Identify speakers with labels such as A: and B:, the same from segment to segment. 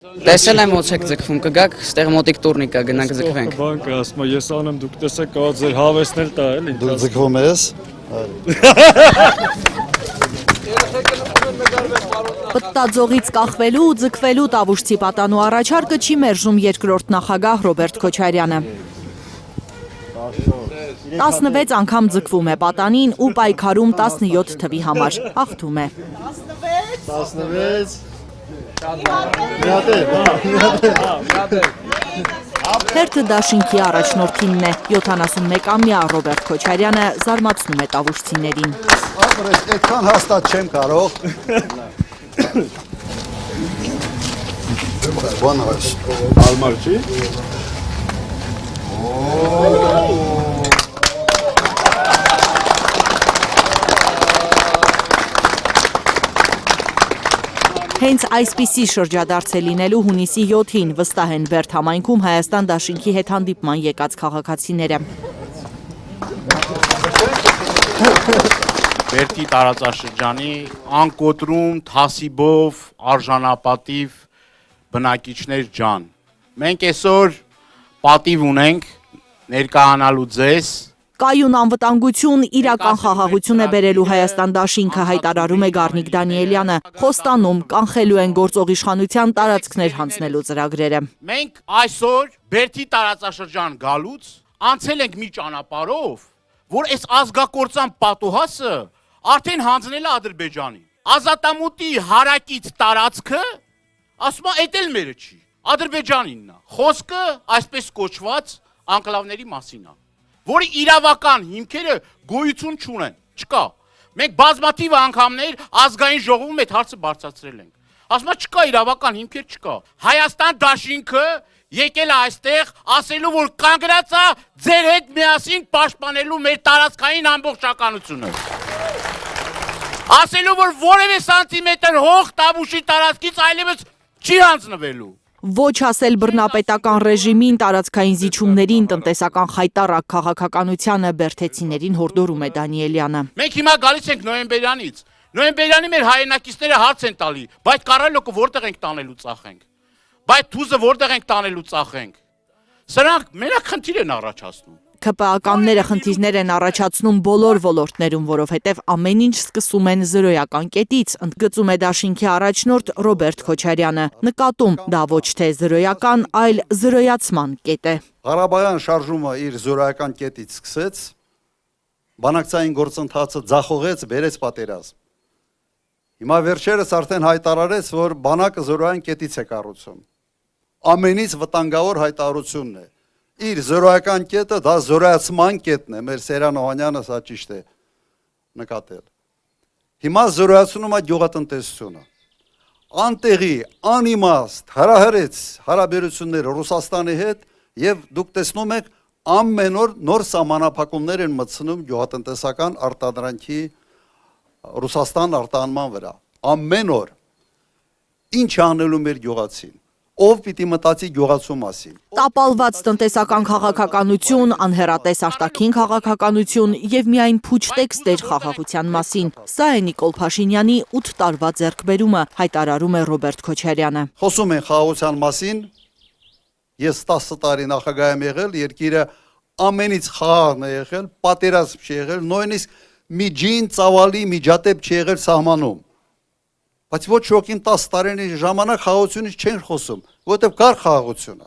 A: Տեսել եմ ոնց եք ձգվում, կգաք, ստեղ մոտիկ տուրնիկ կա, գնանք ձգվենք։
B: Բանկը ասում է, ես անեմ, դուք տեսեք, կարող ձեր հավեսն էլ տա, էլի։
C: Դու ձգվում ես։
D: Պտտաձողից կախվելու ու ձգվելու Տավուշցի պատանու առաջարկը չի մերժում երկրորդ նախագահ Ռոբերտ Քոչարյանը։ 16 անգամ ձգվում է պատանին ու պայքարում 17 թվի համար, հաղթում է։
C: 16
D: Հերթը դաշինքի առաջնորդինն է, 71-ամյա Ռոբերտ Քոչարյանը զարմացնում է տավուշցիներին։
C: Ապրես, այդքան հաստատ չեմ կարող։ Բան այս,
B: Ալմար չի։
D: Հենց այսպիսի շրջադարձ է լինելու հունիսի 7-ին, վստահ են Բերդ համայնքում Հայաստան դաշինքի հետ հանդիպման եկած քաղաքացիները։
E: Բերդի տարածաշրջանի անկոտրում, թասիբով, արժանապատիվ բնակիչներ ջան։ Մենք այսօր պատիվ ունենք ներկայանալու ձեզ։
D: Կայուն անվտանգություն, իրական խաղաղություն է բերելու Հայաստան դաշինքը, հայտարարում է Գառնիկ Դանիելյանը, խոստանում կանխելու են գործող իշխանության տարածքներ հանձնելու ծրագրերը։
E: Մենք այսօր Բերդի տարածաշրջան գալուց անցել ենք մի ճանապարհով, որ այս ազգակործան պատուհասը արդեն հանձնել է Ադրբեջանին։ Ազատամուտի հարակից տարածքը, ասում է, էդ էլ մերը չի, Ադրբեջանինն է։ Խոսքը այսպես կոչված անկլավների մասին է, որի իրավական հիմքերը գոյություն չունեն, չկա։ Մենք բազմաթիվ անգամներ ազգային ժողովում այդ հարցը բարձրացրել ենք։ Ասում է, չկա իրավական հիմքեր, չկա։ Հայաստան դաշինքը եկել է այստեղ ասելու, որ կանգնած է ձեր հետ միասին պաշտպանելու մեր տարածքային ամբողջականությունը։ Ասելու, որ որևէ սանտիմետր հող Տավուշի տարածքից այլևս չի հանձնվելու։
D: Ոչ ասել բռնապետական ռեժիմին, տարածքային զիջումներին, տնտեսական խայտառակ քաղաքականությանը բերդեցիներին հորդորում է Դանիելյանը։
E: Մենք հիմա գալիս ենք նոյեմբերյանից։ Նոյեմբերյանի մեր հայրենակիցները հարց են տալի, բայց Կարալյոկը որտեղ ենք տանելու ծախենք։ Բայց Թուզը որտեղ ենք տանելու ծախենք։ Սրանք մենակ խնդիր են առաջացնում։
D: ՔՊԱ-ականները խնդիրներ են առաջացնում բոլոր ոլորտներում, որովհետև ամեն ինչ սկսում են զրոյական կետից, ընդգծում է դաշինքի առաջնորդ Ռոբերտ Քոչարյանը։ Նկատում, դա ոչ թե զրոյական, այլ զրոյացման կետ է։
C: Ղարաբաղյան շարժումը իր զորայական կետից սկսեց, բանակցային գործընթացը ձախողեց, բերեց պատերազմ։ Հիմա վերջերս արդեն հայտարարեց, որ բանակը զորայական կետից է կառուցում։ Ամենից վտանգավոր հայտարարությունն է։ Իր զորայական կետը դա զորայացման կետն է, մեր Սերան Օհանյանը սա ճիշտ է նկատել։ Հիմա զորայացնում է գյուղատնտեսությունը։ Անտեղի, անիմաստ, հրահրեց հարաբերությունները Ռուսաստանի հետ եւ դուք տեսնում եք ամեն օր նոր սահմանափակումներ են մտցնում գյուղատնտեսական արտադրանքի Ռուսաստան արտահանման վրա։ Ամեն օր ինչ անելու մեր գյուղացին։ Ով պիտի մտածի գյուղացու մասին։
D: Տապալված տնտեսական քաղաքականություն, անհեռատես արտաքին քաղաքականություն եւ միայն փուչ տեքստեր խաղաղության մասին։ Սա է Նիկոլ Փաշինյանի 8 տարվա ձեռքբերումը, հայտարարում է Ռոբերտ Քոչարյանը։
C: Խոսում են խաղաղության մասին։ Ես 10 տարի նախագահ եմ եղել, երկիրը ամենից խաղաղն է եղել, պատերազմ չի եղել, նույնիսկ միջին ծավալի միջատեպ չի եղել սահմանում։ Բայց ոչ ոքին 10 տարի ժամանակ խաղաղությունից չեն խոսում, որովհետև կար խաղաղությունը։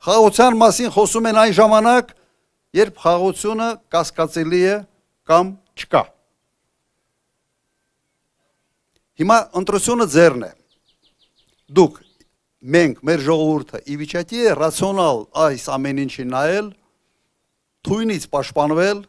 C: Խաղաղության մասին խոսում են այն ժամանակ, երբ խաղաղությունը կասկածելի է կամ չկա։ Հիմա ընտրությունը ձեռն է։ Դուք, մենք, մեր ժողովուրդը ի վիճակի է ռացիոնալ այս ամեն ինչի նայել, թույնից պաշտպանվել,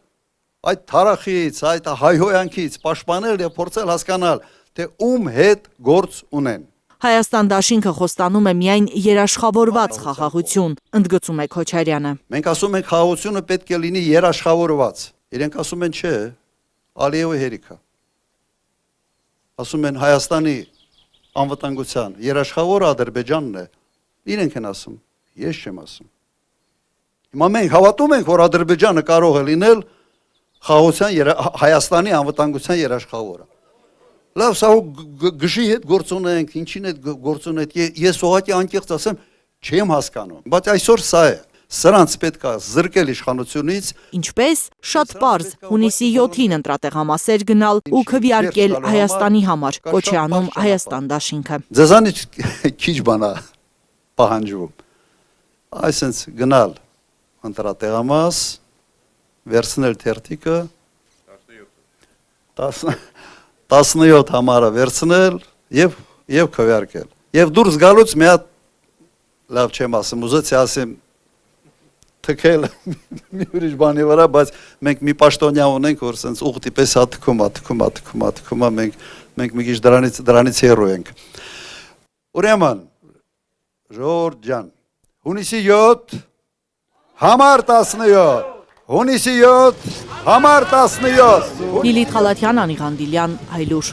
C: այդ թարախից, այդ հայհոյանքից պաշտպանել եւ փորձել հասկանալ, թե ում հետ գործ ունեն։
D: Հայաստան դաշինքը խոստանում է միայն երաշխավորված խաղաղություն, ընդգծում է Քոչարյանը։
C: Մենք ասում ենք խաղաղությունը պետք է լինի երաշխավորված։ Իրենք ասում են չէ, Ալիևի հերիքա։ Ասում են Հայաստանի անվտանգության երաշխավորը Ադրբեջանն է։ Իրենք են ասում, ես չեմ ասում։ Հիմա մենք հավատում ենք, որ Ադրբեջանը կարող է լինել խաղաղության Հայաստանի անվտանգության երաշխավորը։ Լավ, սա գժի հետ գործ ունենք, ինչին հետ գործ ունենք, ես ուղղակի անկեղծ ասեմ, չեմ հասկանում, բայց այսօր սա է, սրանց պետք է զրկել իշխանությունից,
D: Ինչպես շատ պարզ հունիսի 7-ին ընտրատեղամասեր գնալ ու քվեարկել Հայաստանի համար, կոչ է անում Հայաստան դաշինքը։
C: ձեզանից քիչ բան է պահանջվում, այսինց գնալ ընտրատեղամաս, վերցնել թերթիկը, 17 համարը վերցնել եւ քվեարկել։ Եվ դուրս գալուց մի հատ լավ չեմ ասում, ուզեցի ասեմ թքել մի ուրիշ բանի վրա, բայց մենք մի պաշտոնյա ունենք, որ sense ուղտի պես թքում, մենք մի քիչ դրանից հեռու ենք։ Ուրեմն Ժորժ ջան, հունիսի 7 համար 17 Հունիսի 7 համար 17
D: Լիլիթ Խալաթյան, Անիղան Դիլյան, Հայլուր։